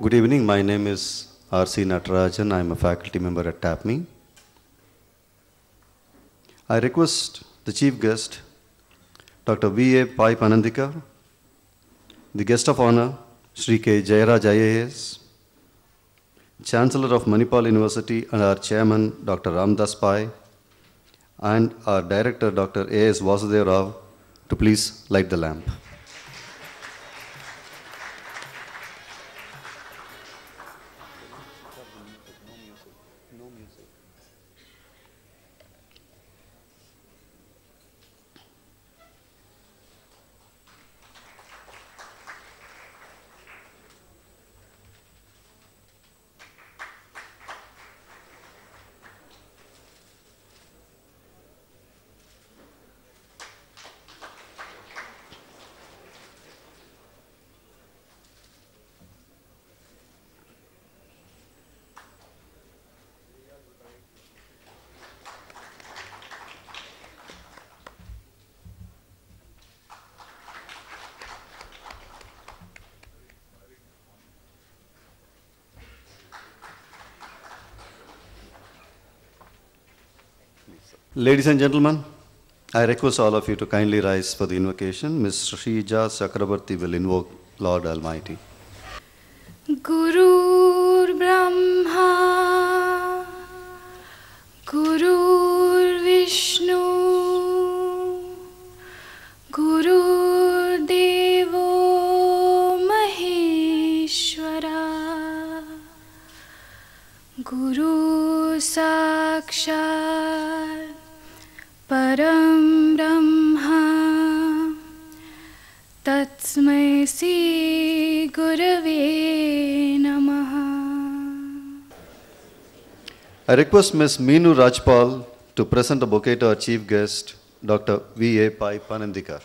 Good evening. My name is R.C. Natarajan. I am a faculty member at TAPME. I request the chief guest, Dr. V.A. Pai Panandikar, the guest of honor, Shri K. Jayaraj IAS, Chancellor of Manipal University and our chairman, Dr. Ramdas Pai, and our director, Dr. A.S. Vasudev Rao, to please light the lamp. Ladies and gentlemen, I request all of you to kindly rise for the invocation. Ms. Shrija Chakrabarti will invoke Lord Almighty. Gurur Brahma, Gurur Vishnu, Gurur Devo Maheshwara, Guru Sakshat Param Brahma, Tatsmai Sri Gurave Namaha. I request Ms. Meenu Rajpal to present a bouquet to our chief guest, Dr. V.A. Pai Panandikar.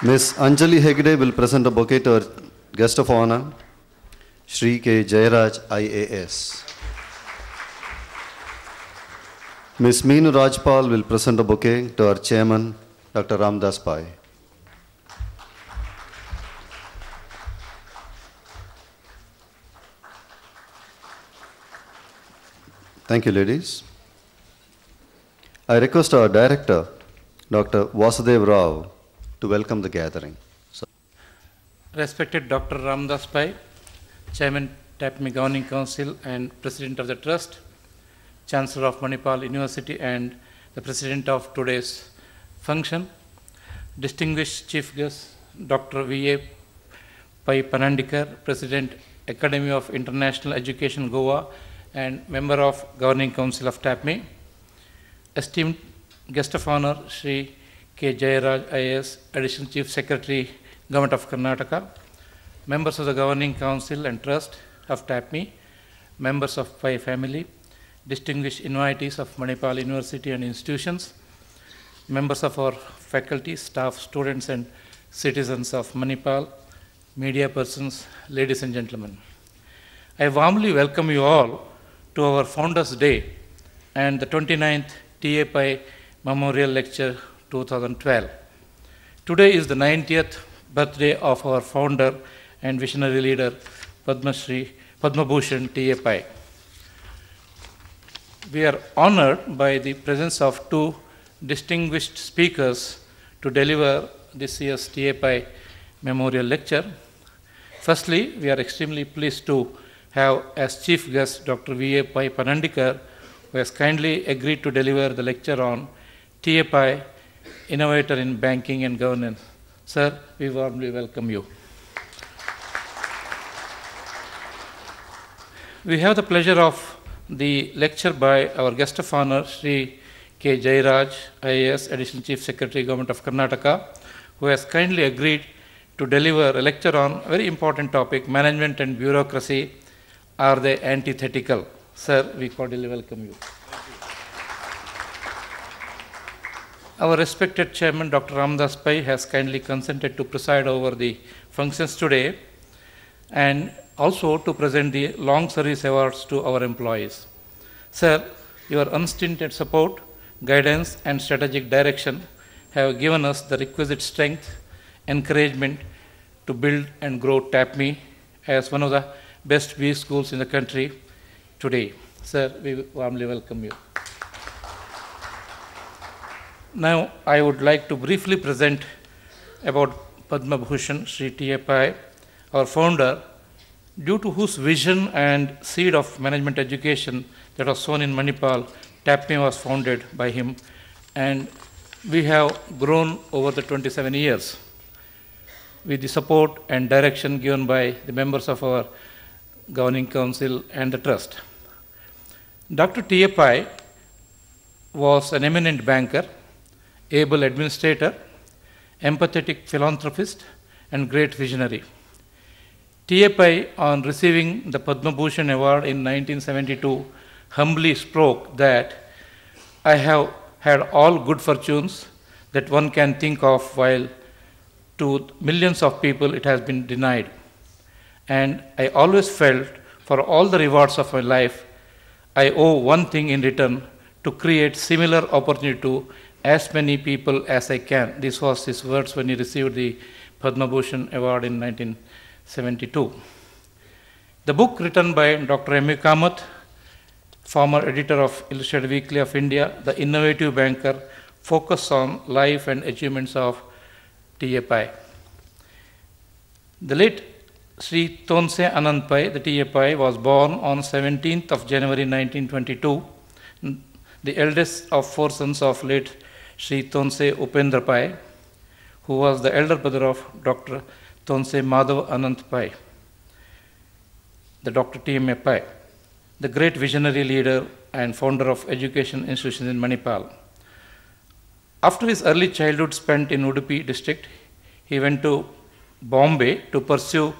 Ms. Anjali Hegde will present a bouquet to our guest of honor, Shri K. Jayaraj IAS. Ms. Meenu Rajpal will present a bouquet to our chairman, Dr. Ramdas Pai. Thank you, ladies. I request our director, Dr. Vasudev Rao, to welcome the gathering. Respected Dr. Ramdas Pai, Chairman, TAPME Governing Council and President of the Trust, Chancellor of Manipal University and the President of today's function, distinguished Chief Guest, Dr. V.A. Pai Panandikar, President, Academy of International Education, Goa, and Member of Governing Council of TAPME, esteemed Guest of Honor, Shri K. Jayaraj IAS, Additional Chief Secretary, Government of Karnataka, members of the Governing Council and Trust of TAPME, members of Pai family, distinguished invitees of Manipal University and institutions, members of our faculty, staff, students, and citizens of Manipal, media persons, ladies and gentlemen. I warmly welcome you all to our Founders Day and the 29th T.A. Pai Memorial Lecture 2012. Today is the 90th birthday of our founder and visionary leader, Padma Bhushan T.A. Pai. We are honored by the presence of two distinguished speakers to deliver this year's T.A. Pai Memorial Lecture. Firstly, we are extremely pleased to have as chief guest Dr. V.A. Pai Panandikar, who has kindly agreed to deliver the lecture on T.A. Pai, Innovator in Banking and Governance. Sir, we warmly welcome you. We have the pleasure of the lecture by our guest of honor, Shri K. Jayaraj, IAS, Additional Chief Secretary, Government of Karnataka, who has kindly agreed to deliver a lecture on a very important topic, management and bureaucracy, are they antithetical? Sir, we cordially welcome you. Our respected Chairman, Dr. Ramdas Pai, has kindly consented to preside over the functions today and also to present the long service awards to our employees. Sir, your unstinted support, guidance, and strategic direction have given us the requisite strength, encouragement to build and grow TAPME as one of the best B schools in the country today. Sir, we warmly welcome you. Now, I would like to briefly present about Padma Bhushan Sri T.A. Pai, our founder, due to whose vision and seed of management education that was sown in Manipal, TAPME was founded by him, and we have grown over the 27 years with the support and direction given by the members of our governing council and the trust. Dr. T.A. Pai was an eminent banker, able administrator, empathetic philanthropist, and great visionary. T.A. Pai, on receiving the Padma Bhushan Award in 1972, humbly spoke that I have had all good fortunes that one can think of, while to millions of people it has been denied. And I always felt for all the rewards of my life, I owe one thing in return: to create similar opportunity to as many people as I can. This was his words when he received the Padma Bhushan Award in 1972. The book written by Dr. M.A. Kamath, former editor of Illustrated Weekly of India, The Innovative Banker, focused on life and achievements of T.A. Pai. The late Sri Tonse Anand Pai, the T.A. Pai, was born on 17th of January 1922, the eldest of four sons of late Sri Tonse Upendra Pai, who was the elder brother of Dr. Tonse Madhav Anand Pai, the Dr. T.M.A. Pai, the great visionary leader and founder of education institutions in Manipal. After his early childhood spent in Udupi district, he went to Bombay to pursue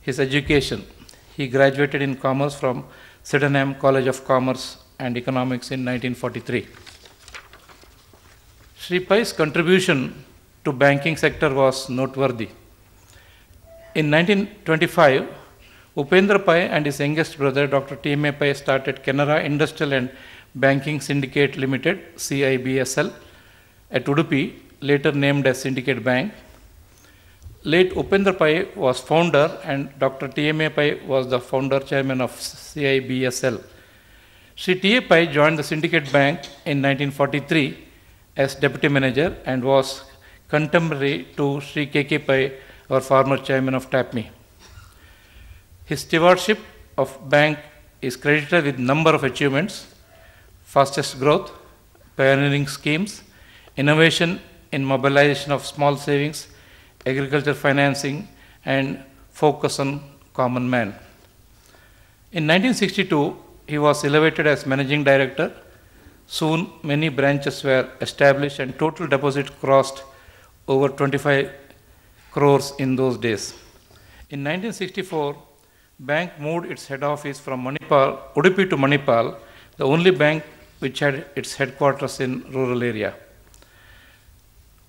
his education. He graduated in commerce from Sydenham College of Commerce and Economics in 1943. Sri Pai's contribution to banking sector was noteworthy. In 1925, Upendra Pai and his youngest brother, Dr. T.M.A. Pai, started Canara Industrial and Banking Syndicate Limited, CIBSL, at Udupi, later named as Syndicate Bank. Late Upendra Pai was founder, and Dr. T.M.A. Pai was the founder chairman of CIBSL. Sri T.A. Pai joined the Syndicate Bank in 1943 as deputy manager and was contemporary to Sri K.K. Pai, our former chairman of TAPME. His stewardship of bank is credited with number of achievements: fastest growth, pioneering schemes, innovation in mobilization of small savings, agriculture financing, and focus on common man. In 1962, he was elevated as managing director. Soon, many branches were established and total deposit crossed over 25 crores in those days. In 1964, bank moved its head office from Manipal, Udupi to Manipal, the only bank which had its headquarters in rural area.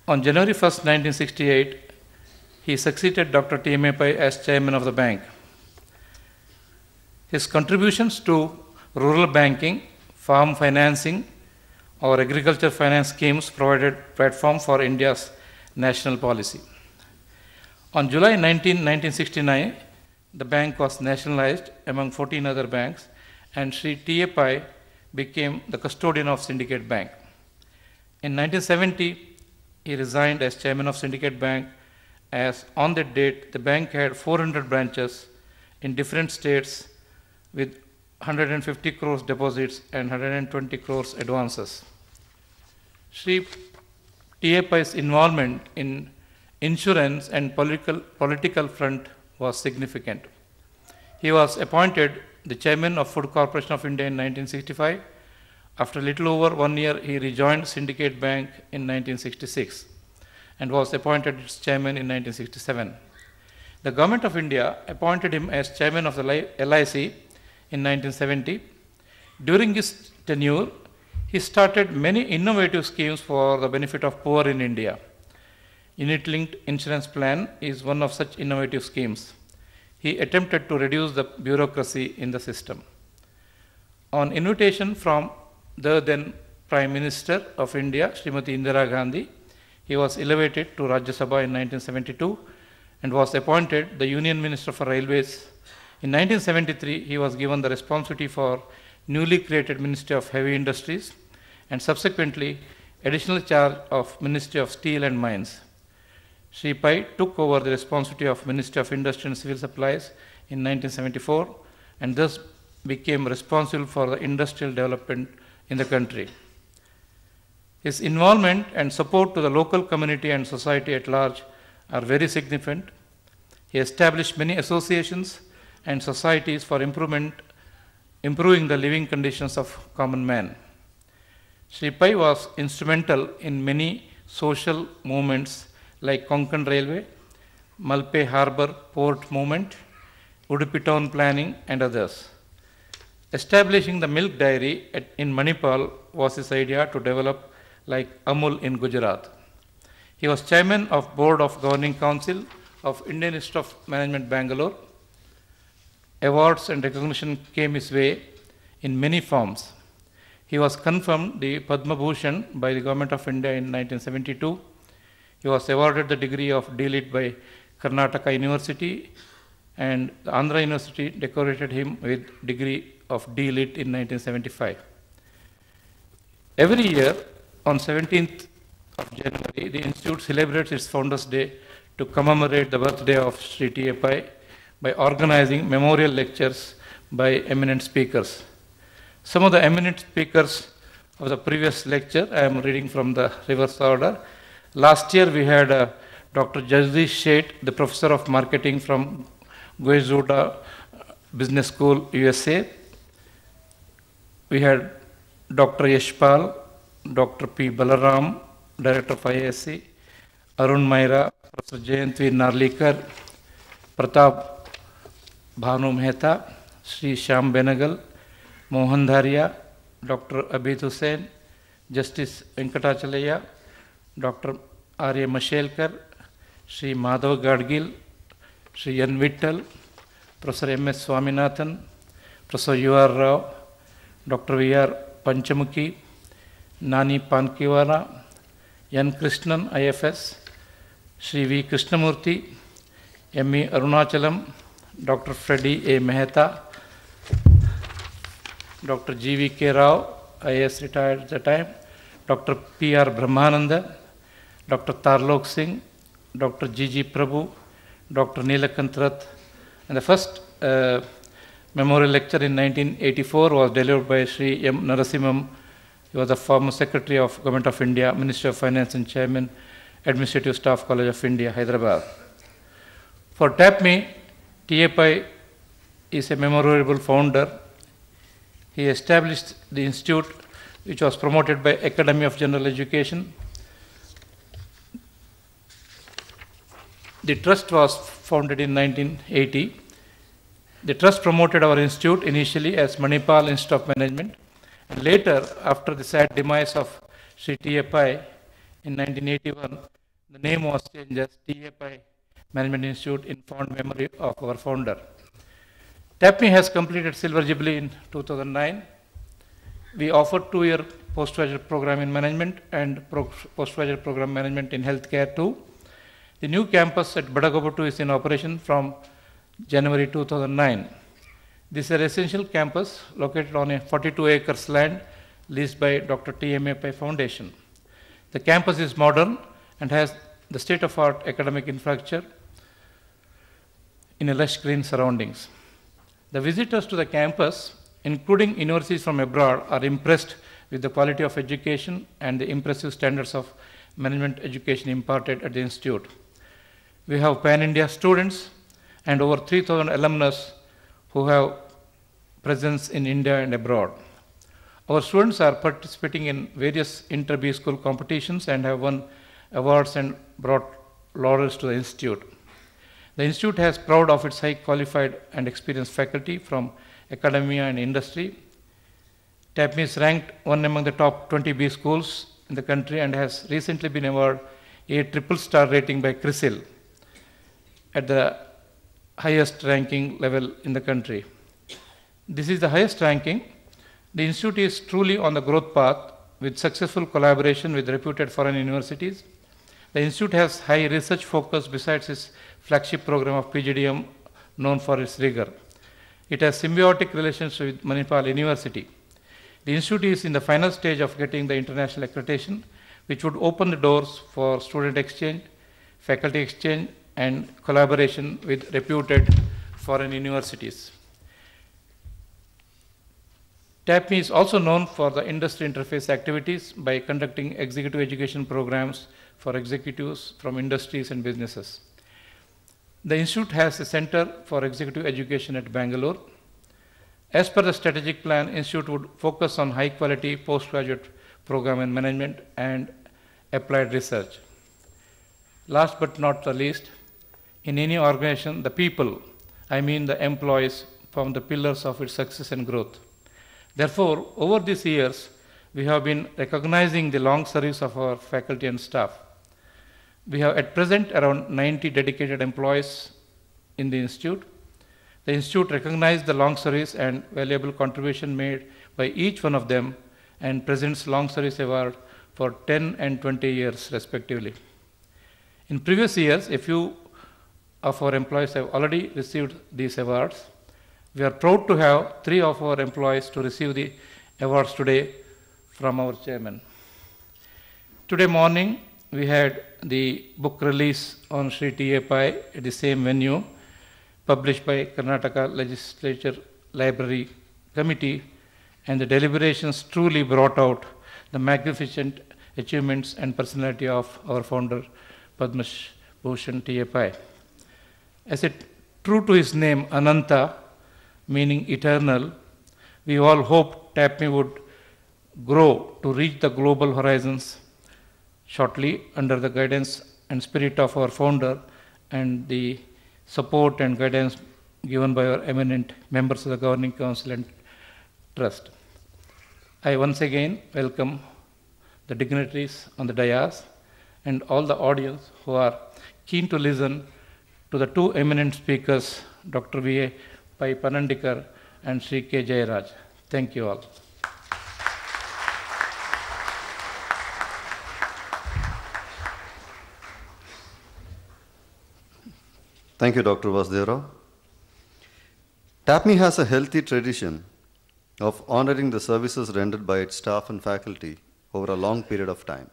On January 1st, 1968, he succeeded Dr. T.M.A. Pai as chairman of the bank. His contributions to rural banking, farm financing, or agriculture finance schemes provided platform for India's national policy. On July 19, 1969, the bank was nationalized among 14 other banks, and Sri T.A. Pai became the custodian of Syndicate Bank. In 1970, he resigned as chairman of Syndicate Bank, as on that date, the bank had 400 branches in different states with 150 crores deposits and 120 crores advances. Sri T.A. Pai's involvement in insurance and political front was significant. He was appointed the chairman of Food Corporation of India in 1965. After a little over 1 year, he rejoined Syndicate Bank in 1966 and was appointed its chairman in 1967. The Government of India appointed him as chairman of the LIC in 1970. During his tenure, he started many innovative schemes for the benefit of poor in India. Unit-linked insurance plan is one of such innovative schemes. He attempted to reduce the bureaucracy in the system. On invitation from the then Prime Minister of India, Srimati Indira Gandhi, he was elevated to Rajya Sabha in 1972 and was appointed the Union Minister for Railways. In 1973, he was given the responsibility for newly created Ministry of Heavy Industries and subsequently additional charge of Ministry of Steel and Mines. Sri Pai took over the responsibility of Ministry of Industry and Civil Supplies in 1974 and thus became responsible for the industrial development in the country. His involvement and support to the local community and society at large are very significant. He established many associations and societies for improving the living conditions of common man. Sri Pai was instrumental in many social movements like Konkan Railway, Malpe Harbour Port Movement, Udupi Town Planning and others. Establishing the milk dairy in Manipal was his idea to develop like Amul in Gujarat. He was chairman of Board of Governing Council of Indian Institute of Management, Bangalore. Awards and recognition came his way in many forms. He was confirmed the Padma Bhushan by the Government of India in 1972. He was awarded the degree of D.Litt by Karnataka University, and the Andhra University decorated him with degree of D.Litt in 1975. Every year on 17th of January, the Institute celebrates its Founders Day to commemorate the birthday of Sri T.A. Pai by organizing memorial lectures by eminent speakers. Some of the eminent speakers of the previous lecture, I am reading from the reverse order. Last year we had Dr. Jagdish Sheth, the Professor of Marketing from Goizuda Business School, USA. We had Dr. Yashpal, Dr. P. Balaram, Director of IISc, Arun Maira, Professor Jayantvi Narlikar, Pratap Bhanu Mehta, Sri Shyam Benegal, Mohan Dharia, Dr. Abid Hussain, Justice Venkatachalaya, Dr. R.A. Mashelkar, Sri Madhav Gadgil, Sri N. Vittal, Professor M.S. Swaminathan, Professor U.R. Rao, Dr. V.R. Panchamukhi, Nani Pankiwala, N. Krishnan, IFS, Sri V. Krishnamurthy, M.E. Arunachalam, Dr. Freddy A. Mehta, Dr. G.V.K. Rao, IAS retired at the time, Dr. P.R. Brahmananda, Dr. Tarlok Singh, Dr. G.G. Prabhu, Dr. Neelakant Rath, and the first memorial lecture in 1984 was delivered by Sri M. Narasimham. He was the former Secretary of Government of India, Ministry of Finance and Chairman, Administrative Staff College of India, Hyderabad. For TAPME, T.A. Pai is a memorable founder. He established the institute, which was promoted by Academy of General Education. The trust was founded in 1980. The trust promoted our institute initially as Manipal Institute of Management, and later, after the sad demise of Sri T.A. Pai in 1981, the name was changed as T.A. Pai Management Institute in fond memory of our founder. TAPME has completed Silver Jubilee in 2009. We offer 2-year postgraduate program in management and postgraduate program management in healthcare too. The new campus at Badagobatu is in operation from January 2009. This is a residential campus located on a 42 acres land leased by Dr. T.M.A. Pai Foundation. The campus is modern and has the state-of-art academic infrastructure in a lush green surroundings. The visitors to the campus, including universities from abroad, are impressed with the quality of education and the impressive standards of management education imparted at the institute. We have pan-India students and over 3,000 alumnus who have presence in India and abroad. Our students are participating in various inter-B school competitions and have won awards and brought laurels to the institute. The institute has proud of its high qualified and experienced faculty from academia and industry. TAPME is ranked one among the top 20 B schools in the country and has recently been awarded a triple star rating by CRISIL at the highest ranking level in the country. This is the highest ranking. The institute is truly on the growth path with successful collaboration with reputed foreign universities. The institute has high research focus besides its flagship program of PGDM known for its rigor. It has symbiotic relations with Manipal University. The institute is in the final stage of getting the international accreditation, which would open the doors for student exchange, faculty exchange, and collaboration with reputed foreign universities. TAPME is also known for the industry interface activities by conducting executive education programs for executives from industries and businesses. The institute has a center for executive education at Bangalore. As per the strategic plan, institute would focus on high quality postgraduate program in management and applied research. Last but not the least, in any organization, the people, I mean the employees, form the pillars of its success and growth. Therefore, over these years, we have been recognizing the long service of our faculty and staff. We have at present around 90 dedicated employees in the institute. The institute recognizes the long service and valuable contribution made by each one of them and presents long service award for 10 and 20 years respectively. In previous years, a few of our employees have already received these awards. We are proud to have 3 of our employees to receive the awards today from our chairman. Today morning, we had the book release on Sri T.A. Pai at the same venue, published by Karnataka Legislature Library Committee, and the deliberations truly brought out the magnificent achievements and personality of our founder, Padma Bhushan T.A. Pai. As a true to his name, Ananta, meaning eternal, we all hoped TAPME would grow to reach the global horizons shortly under the guidance and spirit of our founder and the support and guidance given by our eminent members of the Governing Council and Trust. I once again welcome the dignitaries on the dais and all the audience who are keen to listen to the 2 eminent speakers, Dr. V.A. Pai Panandikar and Sri K. Jayaraj. Thank you all. Thank you, Dr. Vasudeva. TAPME has a healthy tradition of honoring the services rendered by its staff and faculty over a long period of time.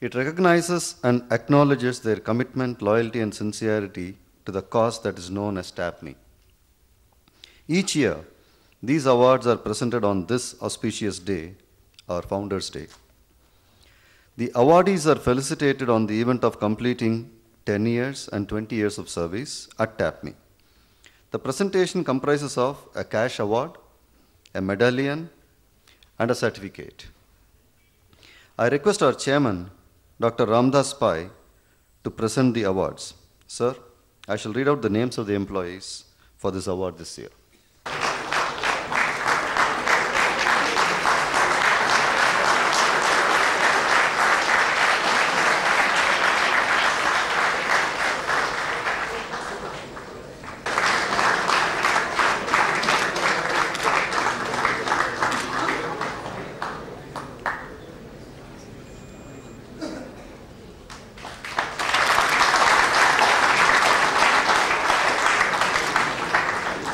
It recognizes and acknowledges their commitment, loyalty, and sincerity to the cause that is known as TAPME. Each year, these awards are presented on this auspicious day, our Founders' Day. The awardees are felicitated on the event of completing 10 years and 20 years of service at TAPME. The presentation comprises of a cash award, a medallion, and a certificate. I request our chairman, Dr. Ramdas Pai, to present the awards. Sir, I shall read out the names of the employees for this award this year.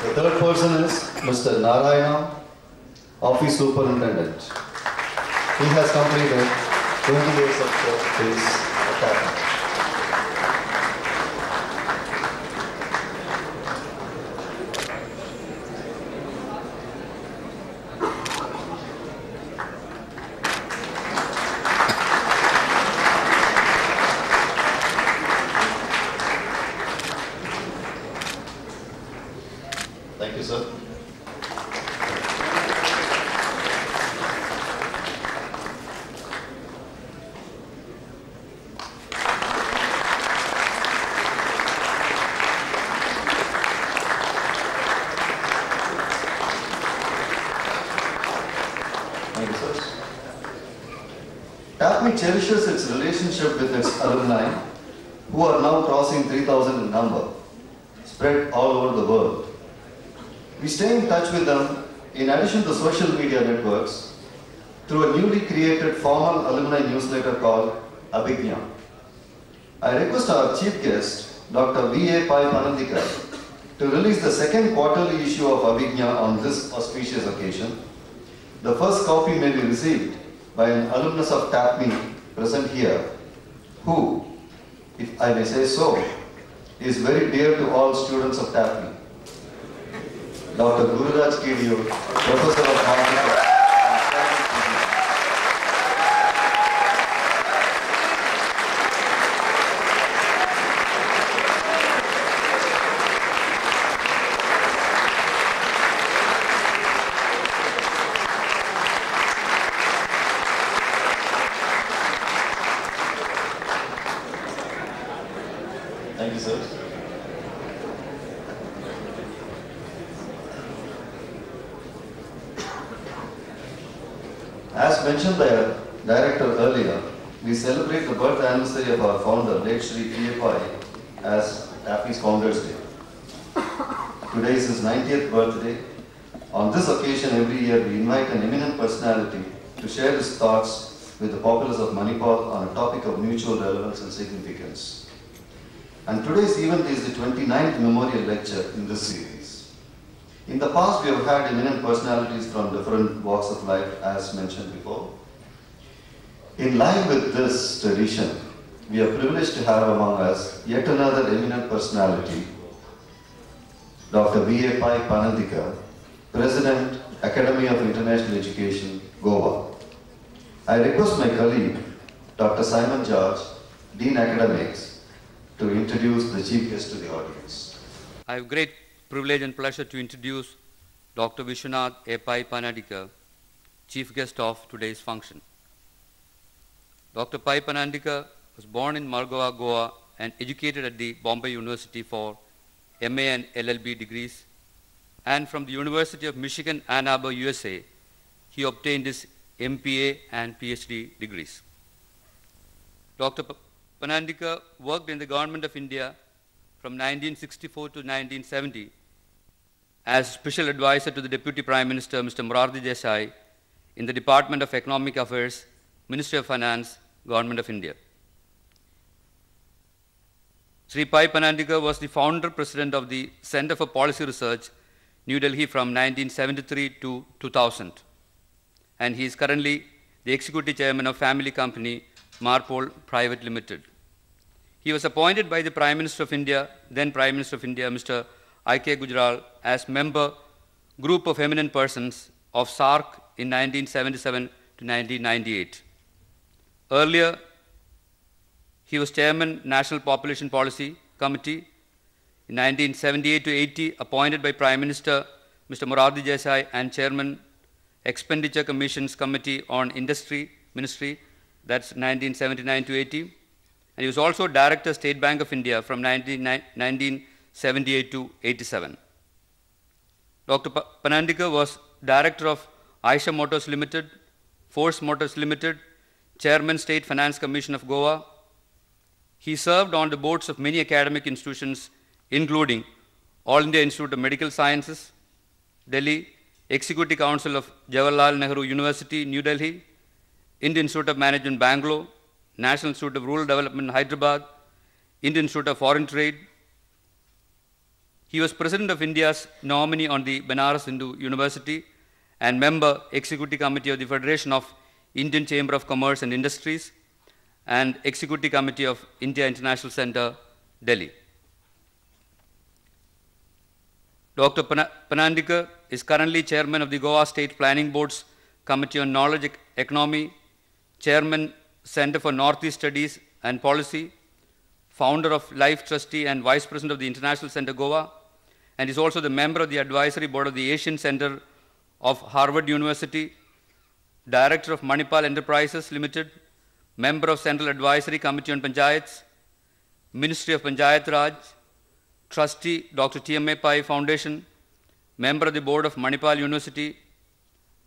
The third person is Mr. Narayana, Office Superintendent. He has completed 20 years of service at TAPME. Thank you, sir. Thank you, sir. TAPME cherishes its relationship with its alumni, who are now crossing 3,000 in number, spread all over the world. We stay in touch with them in addition to social media networks through a newly created formal alumni newsletter called Abhigyan. I request our chief guest, Dr. V.A. Pai Panandika, to release the second quarterly issue of Abhigna on this auspicious occasion. The first copy may be received by an alumnus of TAPME present here, who, if I may say so, is very dear to all students of TAPME. Dr. Gururaj Kidiyo, Professor of Mathematics. Thank you, sir. As mentioned by our director earlier, we celebrate the birth anniversary of our founder, late Shri V.A. Pai, as TAPME's Founders Day. Today is his 90th birthday. On this occasion, every year we invite an eminent personality to share his thoughts with the populace of Manipal on a topic of mutual relevance and significance. And today's event is the 29th memorial lecture in this series. In the past, we have had eminent personalities from different walks of life, as mentioned before. In line with this tradition, we are privileged to have among us yet another eminent personality, Dr. V.A. Pai Panandika, President, Academy of International Education, Goa. I request my colleague, Dr. Simon George, Dean Academics, to introduce the chief guest to the audience. I have great privilege and pleasure to introduce Dr. Vishwanath A. Pai Panandika, chief guest of today's function. Dr. Pai Panandika was born in Margova, Goa and educated at the Bombay University for MA and LLB degrees, and from the University of Michigan, Ann Arbor, USA, he obtained his MPA and PhD degrees. Dr. Panandika worked in the Government of India from 1964 to 1970 as Special Advisor to the Deputy Prime Minister, Mr. Morarji Desai, in the Department of Economic Affairs, Ministry of Finance, Government of India. Sri Pai Panandika was the founder president of the Center for Policy Research, New Delhi from 1973 to 2000. And he is currently the executive chairman of family company Marpol Private Limited. He was appointed by the Prime Minister of India, then Prime Minister of India, Mr. I.K. Gujral, as member group of eminent persons of SAARC in 1977 to 1998. Earlier, he was chairman National Population Policy Committee in 1978 to 80, appointed by Prime Minister Mr. Morarji Desai, and chairman Expenditure Commission's Committee on Industry Ministry, that's 1979 to 80. And he was also Director, State Bank of India from 1978 to 87. Dr. Panandika was Director of Eicher Motors Limited, Force Motors Limited, Chairman, State Finance Commission of Goa. He served on the boards of many academic institutions, including All India Institute of Medical Sciences, Delhi, Executive Council of Jawaharlal Nehru University, New Delhi, Indian Institute of Management, Bangalore, National Institute of Rural Development, Hyderabad, Indian Institute of Foreign Trade. He was President of India's nominee on the Banaras Hindu University and member Executive Committee of the Federation of Indian Chamber of Commerce and Industries and Executive Committee of India International Center, Delhi. Dr. Panandika is currently Chairman of the Goa State Planning Board's Committee on Knowledge Economy, Chairman, Center for Northeast Studies and Policy, founder of Life Trustee and Vice President of the International Center, Goa, and is also the member of the Advisory Board of the Asian Center of Harvard University, Director of Manipal Enterprises Limited, member of Central Advisory Committee on Panchayats, Ministry of Panchayat Raj, Trustee, Dr. T.M.A. Pai Foundation, member of the Board of Manipal University,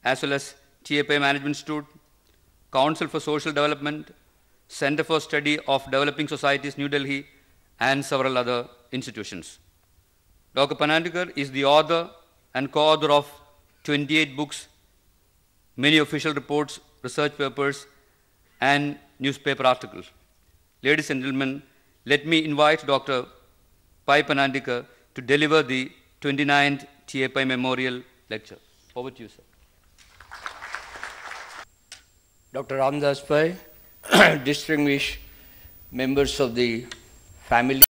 as well as T.A. Pai Management Institute, Council for Social Development, Center for Study of Developing Societies, New Delhi, and several other institutions. Dr. Panandika is the author and co-author of 28 books, many official reports, research papers, and newspaper articles. Ladies and gentlemen, let me invite Dr. Pai Panandikar to deliver the 29th T.A. Pai Memorial Lecture. Over to you, sir. Dr. Ramdas Pai, distinguished members of the family,